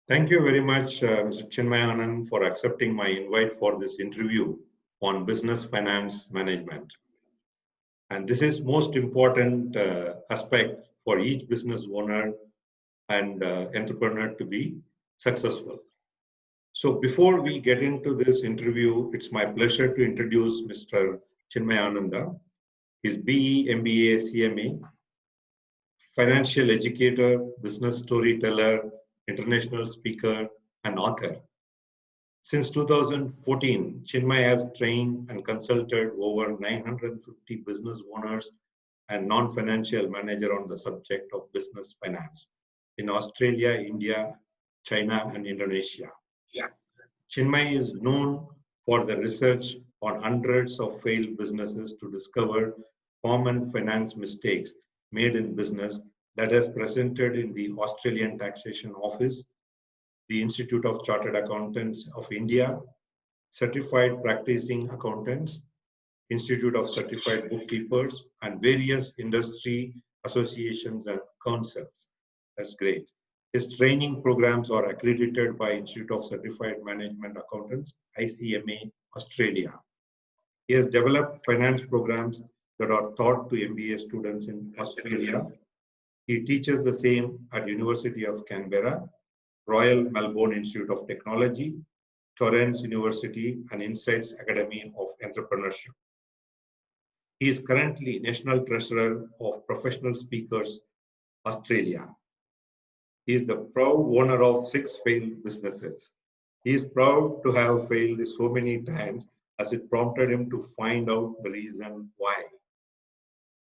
Thank you very much, Mr. Chinmay Anand, for accepting my invite for this interview on business finance management. And this is most important aspect for each business owner and entrepreneur to be successful. So before we get into this interview, it's my pleasure to introduce Mr. Chinmay Ananda. He's BE, MBA, CMA, financial educator, business storyteller, international speaker, and author. Since 2014, Chinmay has trained and consulted over 950 business owners and non-financial managers on the subject of business finance in Australia, India, China, and Indonesia. Chinmay is known for the research on hundreds of failed businesses to discover common finance mistakes made in business that is presented in the Australian Taxation Office, the Institute of Chartered Accountants of India, Certified Practising Accountants, Institute of Certified Bookkeepers, and various industry associations and councils. That's great. His training programs are accredited by Institute of Certified Management Accountants, ICMA, Australia. He has developed finance programs that are taught to MBA students in Australia. He teaches the same at University of Canberra, Royal Melbourne Institute of Technology, Torrens University, and Insights Academy of Entrepreneurship. He is currently National Treasurer of Professional Speakers, Australia. He is the proud owner of 6 failed businesses. He is proud to have failed so many times as it prompted him to find out the reason why.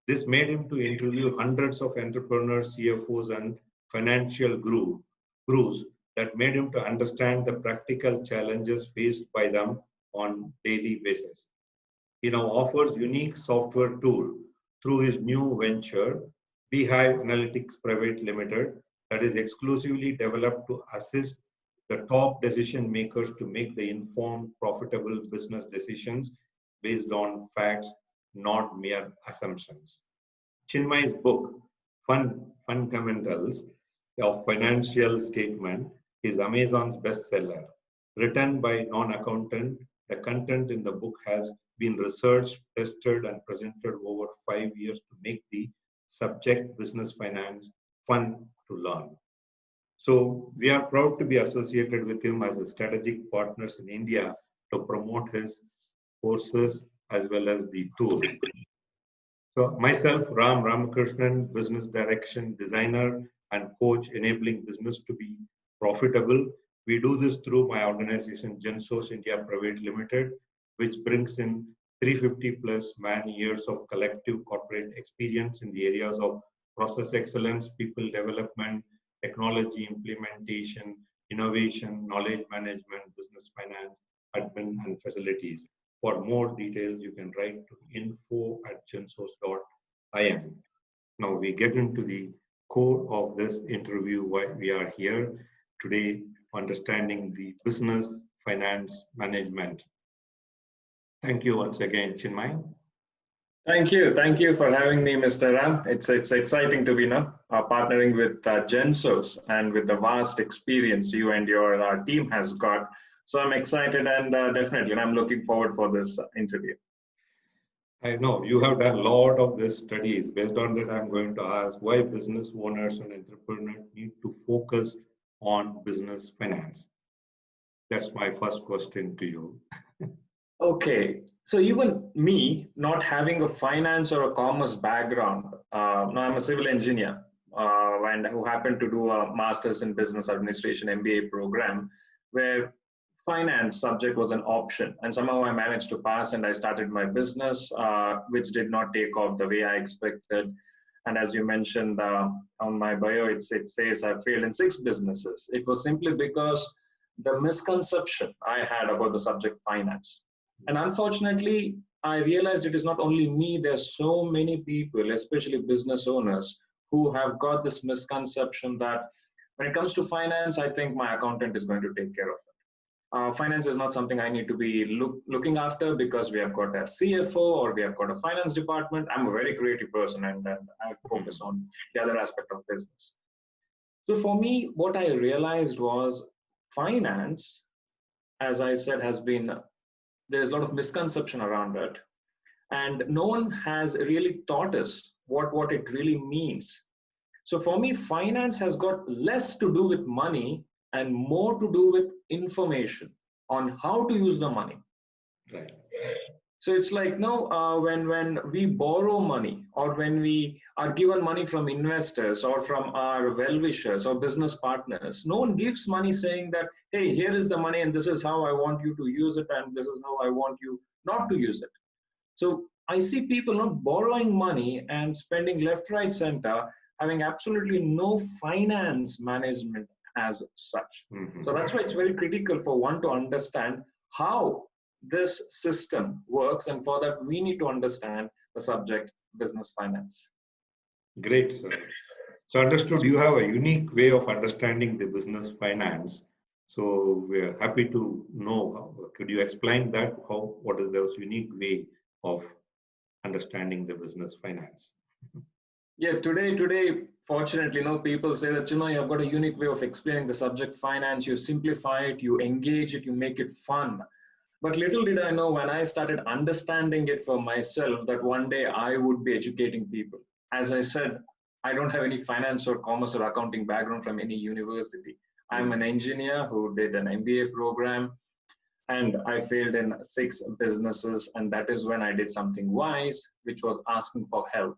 This made him to interview hundreds of entrepreneurs, CFOs, and financial gurus that made him to understand the practical challenges faced by them on daily basis. He now offers unique software tool through his new venture, Beehive Analytics Private Limited, that is exclusively developed to assist the top decision makers to make the informed, profitable business decisions based on facts, not mere assumptions. Chinmay's book, Fundamentals of Financial Statement, is Amazon's bestseller. Written by non-accountant, the content in the book has been researched, tested, and presented over 5 years to make the subject business finance fun to learn. So we are proud to be associated with him as a strategic partners in India to promote his courses as well as the tool. So myself, Ramakrishnan, business direction designer and coach enabling business to be profitable. We do this through my organization, GenSource India Private Limited, which brings in 350 plus man years of collective corporate experience in the areas of process excellence, people development, technology implementation, innovation, knowledge management, business finance, admin, and facilities. For more details, you can write to info@gensource.in. Now we get into the core of this interview, why we are here today, understanding the business finance management. Thank you once again, Chinmay. Thank you for having me, Mr. Ram. It's exciting to be partnering with GenSource and with the vast experience you and your team has got. So I'm excited and definitely I'm looking forward for this interview. I know you have done a lot of these studies. Based on that, I'm going to ask why business owners and entrepreneurs need to focus on business finance. That's my first question to you. Okay, so even me, not having a finance or a commerce background, now I'm a civil engineer and who happened to do a master's in business administration MBA program where finance subject was an option, and somehow I managed to pass and I started my business, which did not take off the way I expected. And as you mentioned on my bio, it says I failed in 6 businesses. It was simply because the misconception I had about the subject finance. And unfortunately, I realized it is not only me, there's so many people, especially business owners, who have got this misconception that when it comes to finance, I think my accountant is going to take care of it. Finance is not something I need to be looking after because we have got a CFO or we have got a finance department. I'm a very creative person and I focus on the other aspect of business. So for me, what I realized was finance, as I said, there's a lot of misconception around it. And no one has really taught us what it really means. So for me, finance has got less to do with money and more to do with information on how to use the money. Right. So it's like no, when we borrow money or when we are given money from investors or from our well-wishers or business partners, no one gives money saying that, hey, here is the money and this is how I want you to use it and this is how I want you not to use it. So I see people not borrowing money and spending left, right, center, having absolutely no finance management as such. Mm-hmm. So that's why it's very critical for one to understand how this system works, and for that we need to understand the subject business finance. Great, sir. So understood, you have a unique way of understanding the business finance. So we're happy to know. Could you explain that? What is the unique way of understanding the business finance? Yeah, today, fortunately, people say that, Chinmay, you've got a unique way of explaining the subject finance. You simplify it, you engage it, you make it fun. But little did I know when I started understanding it for myself that one day I would be educating people. As I said, I don't have any finance or commerce or accounting background from any university. I'm an engineer who did an MBA program, and I failed in 6 businesses. And that is when I did something wise, which was asking for help.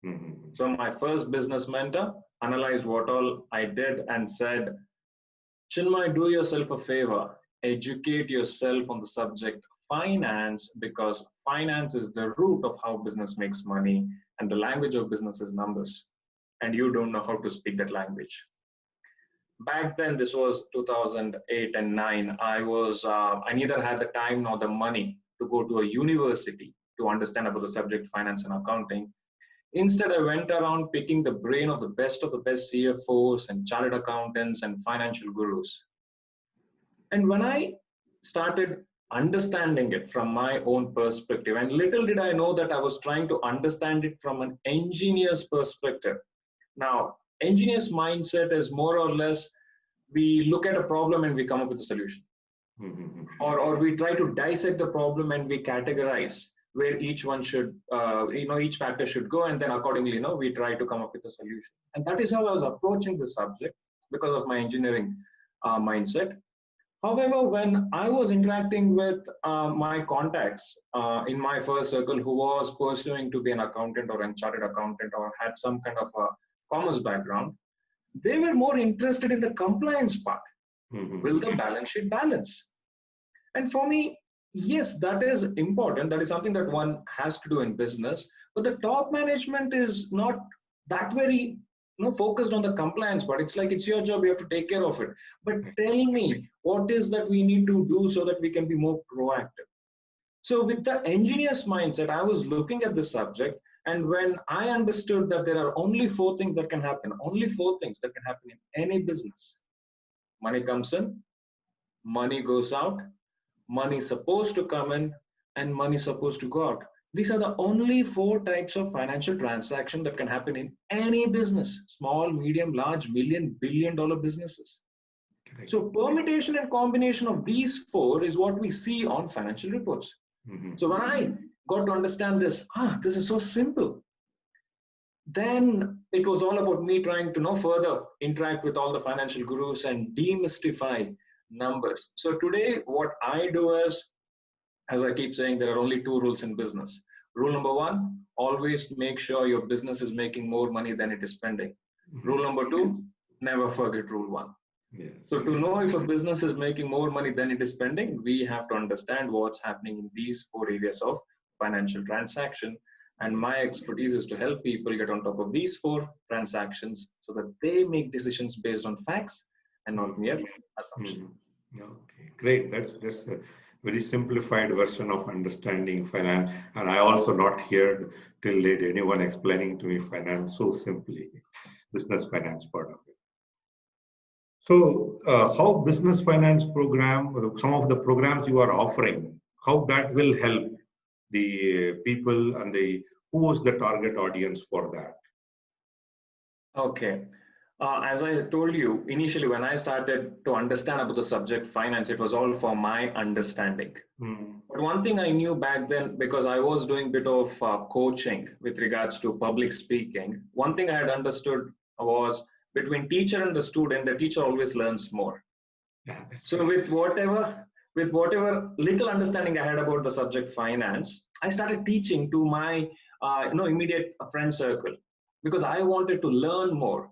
Mm-hmm. So my first business mentor analyzed what all I did and said, Chinmay, do yourself a favor. Educate yourself on the subject finance, because finance is the root of how business makes money and the language of business is numbers, and you don't know how to speak that language. Back then, this was 2008 and 9. I neither had the time nor the money to go to a university to understand about the subject finance and accounting. Instead, I went around picking the brain of the best CFOs and chartered accountants and financial gurus. And when I started understanding it from my own perspective, and little did I know that I was trying to understand it from an engineer's perspective. Now, engineer's mindset is more or less, we look at a problem and we come up with a solution. Mm-hmm. Or we try to dissect the problem and we categorize where each one should, each factor should go, and then accordingly, we try to come up with a solution. And that is how I was approaching the subject because of my engineering mindset. However, when I was interacting with my contacts in my first circle who was pursuing to be an accountant or a chartered accountant or had some kind of a commerce background, they were more interested in the compliance part. Mm-hmm. Will the balance sheet balance? And for me, yes, that is important. That is something that one has to do in business. But the top management is not that very focused on the compliance part. It's like it's your job, you have to take care of it. But tell me, what is that we need to do so that we can be more proactive? So with the engineer's mindset, I was looking at the subject, and when I understood that there are only 4 things that can happen, only 4 things that can happen in any business. Money comes in, money goes out, money is supposed to come in, and money is supposed to go out. These are the only 4 types of financial transaction that can happen in any business, small, medium, large, million, billion-dollar businesses. Okay. So permutation and combination of these 4 is what we see on financial reports. Mm-hmm. So when I got to understand this is so simple. Then it was all about me trying to further interact with all the financial gurus and demystify numbers. So today what I do is, as I keep saying, there are only 2 rules in business. Rule number 1, always make sure your business is making more money than it is spending. Mm-hmm. Rule number 2, never forget rule 1. Yes. So to know if a business is making more money than it is spending, we have to understand what's happening in these 4 areas of financial transaction. And my expertise is to help people get on top of these 4 transactions so that they make decisions based on facts and not mere assumptions. Mm-hmm. Okay, great. That's a very simplified version of understanding finance. And I also not heard till date anyone explaining to me finance so simply, business finance part of it. So how business finance program, some of the programs you are offering, how that will help the people and who is the target audience for that? Okay. As I told you, initially when I started to understand about the subject finance, it was all for my understanding. But one thing I knew back then, because I was doing a bit of coaching with regards to public speaking, one thing I had understood was between teacher and the student, the teacher always learns more. So with whatever little understanding I had about the subject finance, I started teaching to my immediate friend circle, because I wanted to learn more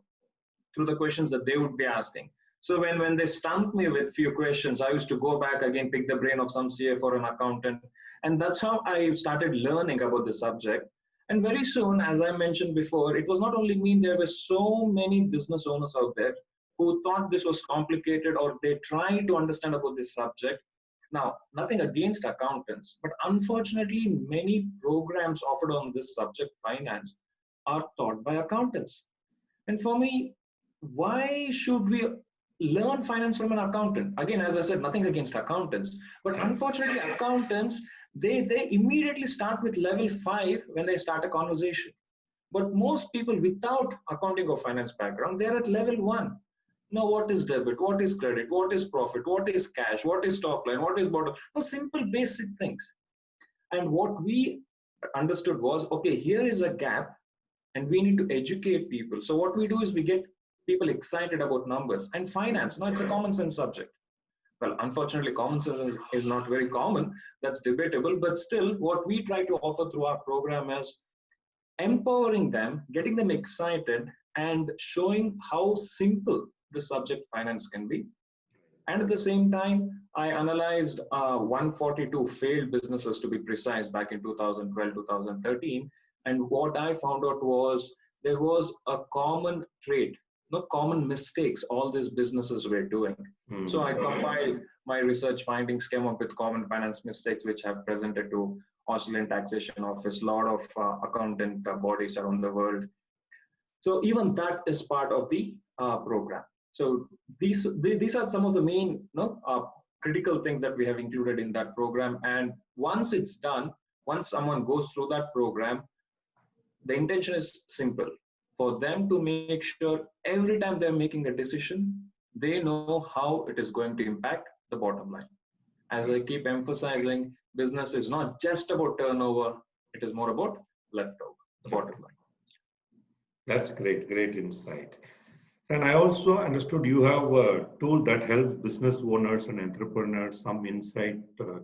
through the questions that they would be asking. So when they stumped me with few questions, I used to go back again, pick the brain of some CFO or an accountant. And that's how I started learning about the subject. And very soon, as I mentioned before, it was not only me, there were so many business owners out there who thought this was complicated, or they tried to understand about this subject. Now, nothing against accountants, but unfortunately, many programs offered on this subject, finance, are taught by accountants. And for me, why should we learn finance from an accountant? Again, as I said, nothing against accountants, but unfortunately, accountants, they immediately start with level 5 when they start a conversation. But most people without accounting or finance background, they're at level 1. Now, what is debit? What is credit? What is profit? What is cash? What is top line? What is bottom? No, simple basic things. And what we understood was, okay, here is a gap and we need to educate people. So what we do is we get people excited about numbers and finance. Now, it's a common sense subject. Well, unfortunately, common sense is not very common. That's debatable. But still, what we try to offer through our program is empowering them, getting them excited, and showing how simple the subject finance can be. And at the same time, I analyzed 142 failed businesses, to be precise, back in 2012, 2013. And what I found out was there was a common trait, no common mistakes all these businesses were doing. So I compiled my research findings, came up with common finance mistakes, which have presented to Australian Taxation Office, a lot of accountant bodies around the world. So even that is part of the program. So these are some of the main critical things that we have included in that program. And once it's done, once someone goes through that program, the intention is simple: for them to make sure every time they're making a decision, they know how it is going to impact the bottom line. As I keep emphasizing, business is not just about turnover, it is more about leftover, the bottom line. That's great insight. And I also understood you have a tool that helps business owners and entrepreneurs some insight.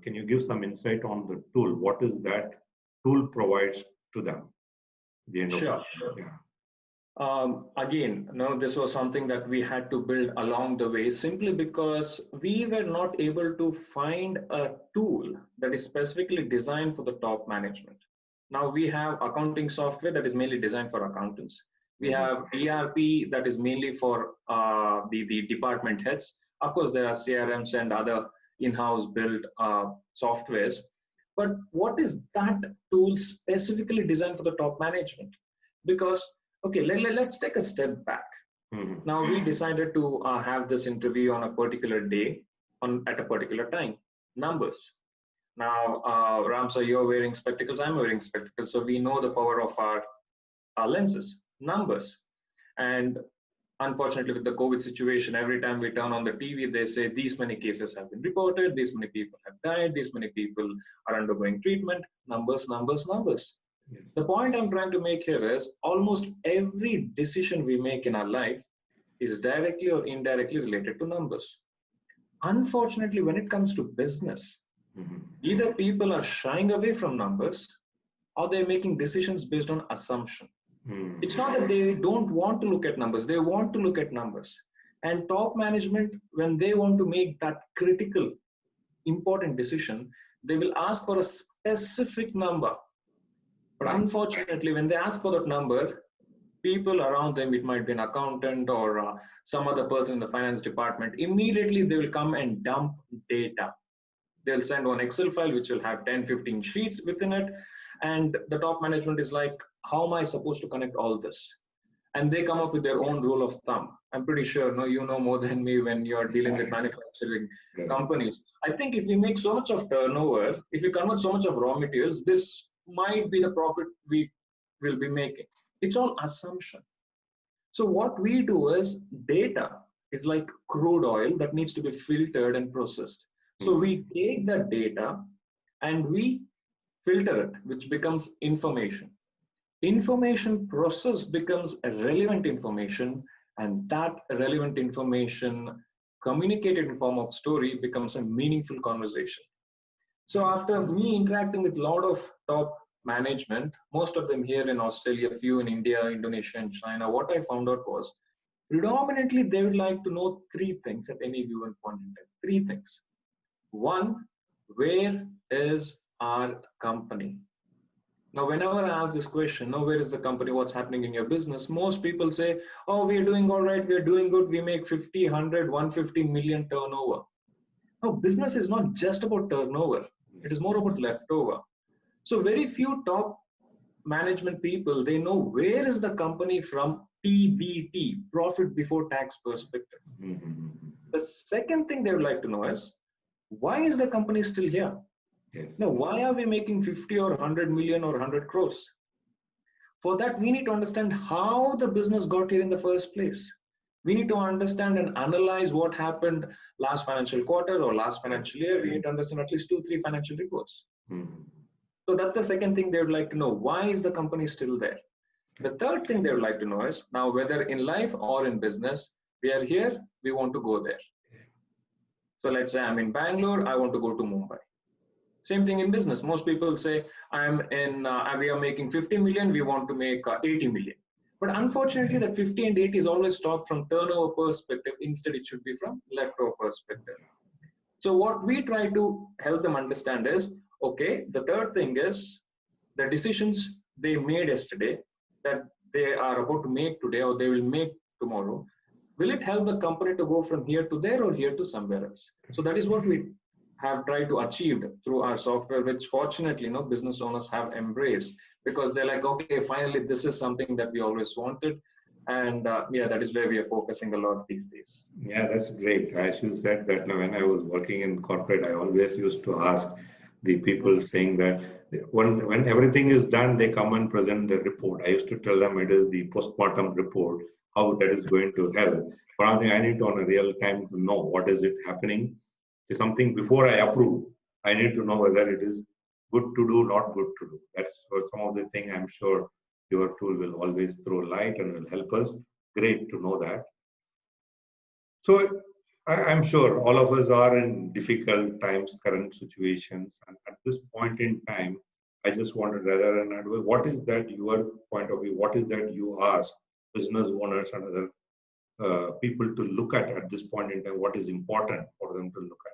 Can you give some insight on the tool? What is that tool provides to them? Sure. Again, this was something that we had to build along the way, simply because we were not able to find a tool that is specifically designed for the top management. Now, we have accounting software that is mainly designed for accountants. We have ERP that is mainly for the department heads. Of course, there are CRMs and other in-house built softwares. But what is that tool specifically designed for the top management? Because, okay, let's take a step back. Now, we decided to have this interview on a particular day, at a particular time. Numbers. Now, Ramsa, you're wearing spectacles, I'm wearing spectacles, so we know the power of our lenses. Numbers. And unfortunately, with the COVID situation, every time we turn on the TV, they say these many cases have been reported, these many people have died, these many people are undergoing treatment. Numbers, numbers, numbers. Yes. The point I'm trying to make here is almost every decision we make in our life is directly or indirectly related to numbers. Unfortunately, when it comes to business, either people are shying away from numbers or they're making decisions based on assumption. It's not that they don't want to look at numbers, they want to look at numbers. And top management, when they want to make that critical, important decision, they will ask for a specific number. But unfortunately, when they ask for that number, people around them, it might be an accountant or some other person in the finance department, immediately they will come and dump data. They'll send one Excel file which will have 10, 15 sheets within it. And the top management is like, how am I supposed to connect all this? And they come up with their own rule of thumb. I'm pretty sure, you know more than me when you're dealing with manufacturing companies. I think if we make so much of turnover, if we convert so much of raw materials, this might be the profit we will be making. It's all assumption. So what we do is, data is like crude oil that needs to be filtered and processed. So we take the data and we filter it, which becomes information. Information process becomes a relevant information, and that relevant information communicated in form of story becomes a meaningful conversation. So after me interacting with a lot of top management, most of them here in Australia, few in India, Indonesia, and China, what I found out was predominantly they would like to know three things at any given point in time. Three things. One, where is our company? Now, whenever I ask this question, now where is the company, what's happening in your business? Most people say, oh, we're doing all right, we're doing good, we make 50, 100, 150 million turnover. No, business is not just about turnover. It is more about leftover. So very few top management people, they know where is the company from PBT, profit before tax perspective. The second thing they would like to know is, why is the company still here? Yes. Now, why are we making 50 or 100 million or 100 crores? For that, we need to understand how the business got here in the first place. We need to understand and analyze what happened last financial quarter or last financial year. We need to understand at least 2-3 financial reports. So that's the second thing they would like to know. Why is the company still there? The third thing they would like to know is, now whether in life or in business, we are here, we want to go there. So let's say I'm in Bangalore, I want to go to Mumbai. Same thing in business. Most people say, we are making 50 million, we want to make 80 million. But unfortunately, that 50 and 80 is always talked from turnover perspective. Instead, it should be from leftover perspective. So what we try to help them understand is, okay, the third thing is the decisions they made yesterday that they are about to make today or they will make tomorrow. Will it help the company to go from here to there or here to somewhere else? So that is what we have tried to achieve through our software, which fortunately, business owners have embraced, because they're like, okay, finally, this is something that we always wanted. And that is where we are focusing a lot these days. Yeah, that's great. As you said that when I was working in corporate, I always used to ask the people saying that when everything is done, they come and present the report. I used to tell them it is the postmortem report, how that is going to help. But I think I need to on a real time to know what is it happening. Something before I approve, I need to know whether it is good to do, not good to do. That's some of the thing I'm sure your tool will always throw light and will help us. Great to know that. So I'm sure all of us are in difficult times, current situations. And at this point in time, I just wanted rather than advise, what is that your point of view? What is that you ask business owners and other people to look at this point in time? What is important for them to look at?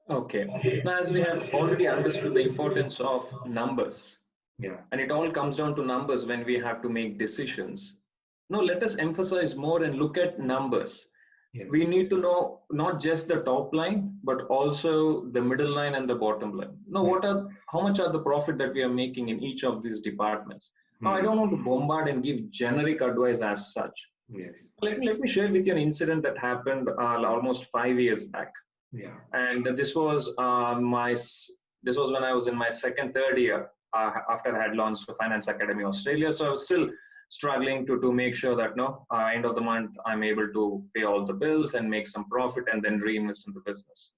Okay. Now, as we have already understood the importance of numbers, and it all comes down to numbers when we have to make decisions. Now, let us emphasize more and look at numbers. Yes. We need to know not just the top line, but also the middle line and the bottom line. Now, how much are the profit that we are making in each of these departments? Now, I don't want to bombard and give generic advice as such. Yes. Let me share with you an incident that happened almost 5 years back. Yeah. And this was when I was in my third year after I had launched the Finance Academy Australia. So I was still struggling to make sure that end of the month I'm able to pay all the bills and make some profit and then reinvest in the business.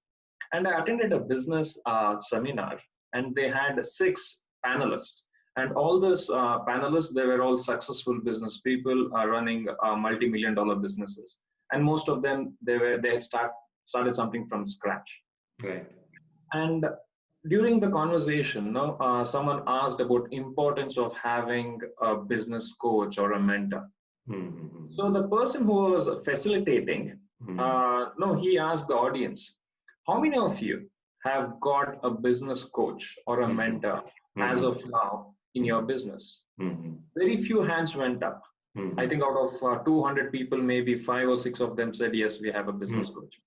And I attended a business seminar, and they had 6 panelists. And all those panelists, they were all successful business people running multi-million-dollar businesses. And most of them, they had started something from scratch. Right. And during the conversation, someone asked about importance of having a business coach or a mentor. Mm-hmm. So the person who was facilitating, he asked the audience, how many of you have got a business coach or a mentor as of now in your business? Very few hands went up. I think out of 200 people, maybe 5 or 6 of them said, yes, we have a business coach.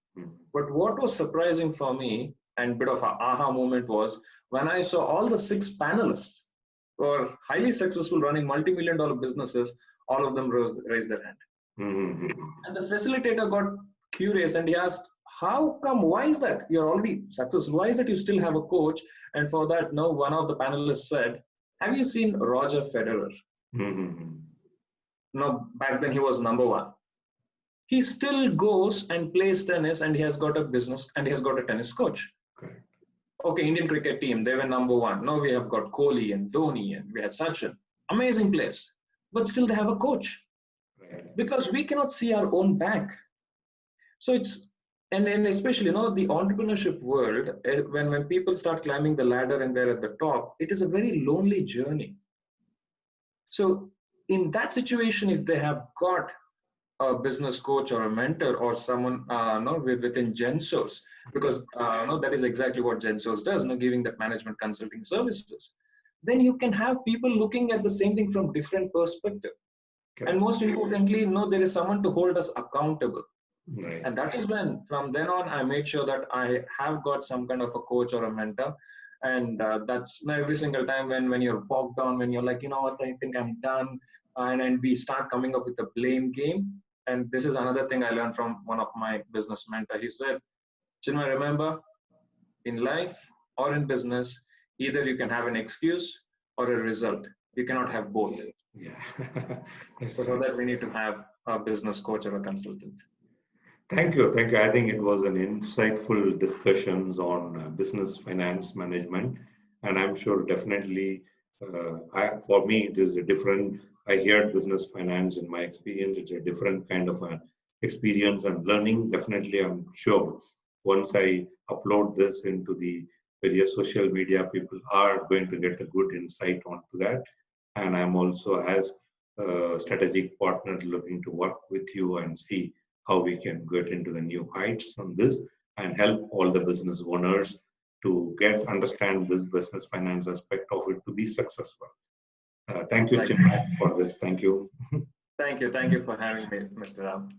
But what was surprising for me and a bit of an aha moment was when I saw all the 6 panelists who are highly successful running multi-million-dollar businesses, all of them raised their hand. And the facilitator got curious and he asked, how come, why is that you're already successful? Why is that you still have a coach? And for that, one of the panelists said, have you seen Roger Federer? no, back then he was number one. He still goes and plays tennis, and he has got a business, and he has got a tennis coach. Correct. Okay, Indian cricket team, they were number one. Now we have got Kohli and Dhoni, and we had Sachin. Amazing players. But still they have a coach. Right. Because we cannot see our own back. So it's, and especially, you know, the entrepreneurship world, when people start climbing the ladder and they're at the top, it is a very lonely journey. So in that situation, if they have got a business coach or a mentor or someone within GenSource, because that is exactly what GenSource does, giving that management consulting services, then you can have people looking at the same thing from different perspective. Okay. And most importantly, there is someone to hold us accountable. Right. And that is when, from then on, I made sure that I have got some kind of a coach or a mentor. And that's every single time when you're bogged down, when you're like, you know what, I think I'm done. And we start coming up with a blame game. And this is another thing I learned from one of my business mentors. He said, Chinmay, remember, in life or in business, either you can have an excuse or a result. You cannot have both. Yeah. So for that, we need to have a business coach or a consultant. Thank you. Thank you. I think it was an insightful discussions on business finance management. And I'm sure definitely for me, it is a different, I heard business finance in my experience. It's a different kind of an experience and learning. Definitely, I'm sure once I upload this into the various social media, people are going to get a good insight onto that. And I'm also, as a strategic partner, looking to work with you and see how we can get into the new heights on this and help all the business owners to understand this business finance aspect of it to be successful. Thank you, Chinmay, for this. Thank you. Thank you. Thank you for having me, Mr. Ram.